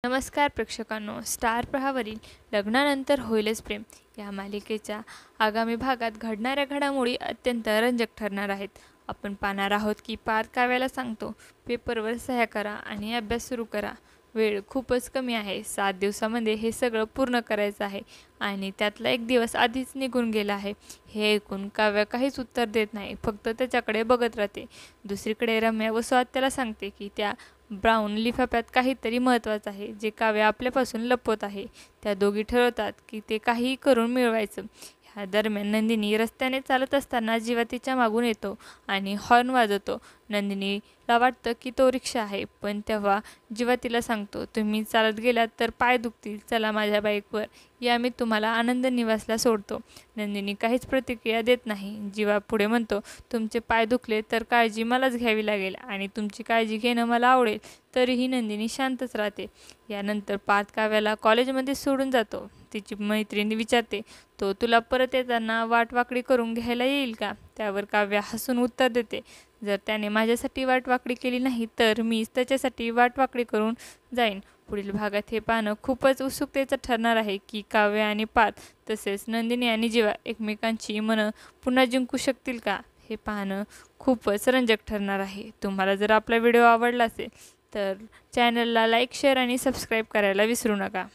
नमस्कार प्रेक्षकांनो, स्टार प्रवाहावरील लग्नानंतर होईलच प्रेम या मालिकेच्या आगामी भागात घडणाऱ्या घडामोडी अत्यंत रंजक ठरणार आहेत. आपण पाहणार आहोत की पार्थ काव्याला सांगतो, पेपरवर सह्या करा आणि अभ्यास सुरू करा. वेळ खूपच कमी आहे. 7 दिवसामध्ये हे सगळं पूर्ण करायचं आहे आणि त्यातला एक दिवस आधीच निघून गेला आहे. हे ऐकून काव्या काहीच उत्तर देत नाही, फक्त त्याच्याकडे बघत राहते. दुसरीकडे रम्या व स्वात त्याला सांगते की त्या ब्राऊन लिफाफ्यात काहीतरी महत्त्वाचं आहे, जे काव्या आपल्यापासून लपवत आहे. त्या दोघी ठरवतात की ते काहीही करून मिळवायचं. ह्या दरम्यान नंदिनी रस्त्याने चालत असताना जीवा तिच्या मागून येतो आणि हॉर्न वाजवतो. नंदिनीला वाटतं की तो रिक्षा आहे, पण तेव्हा जीवा तिला सांगतो, तुम्ही चालत गेलात तर पाय दुखतील, चला माझ्या बाईकवर या, मी तुम्हाला आनंद निवासला सोडतो. नंदिनी काहीच प्रतिक्रिया देत नाही. जीवा पुढे म्हणतो, तुमचे पाय दुखले तर काळजी मलाच घ्यावी लागेल आणि तुमची काळजी घेणं मला आवडेल. तरीही नंदिनी शांतच राहते. यानंतर पार्थ काव्याला कॉलेजमध्ये सोडून जातो. तिची मैत्रिणी विचारते, तो तुला परत येताना वाटवाकडी करून घ्यायला येईल का? त्यावर काव्या हसून उत्तर देते, जर त्याने माझ्यासाठी वाटवाकडी केली नाही तर मीच त्याच्यासाठी वाटवाकडी करून जाईन. पुढील भागात हे पाहणं खूपच उत्सुकतेचं ठरणार आहे की काव्य आणि पार्थ तसेच नंदिनी आणि जीवा एकमेकांची मनं पुन्हा जिंकू शकतील का? हे पाहणं खूपच रंजक ठरणार आहे. तुम्हाला जर आपला व्हिडिओ आवडला असेल तर चॅनलला लाईक, शेअर आणि सबस्क्राईब करायला विसरू नका.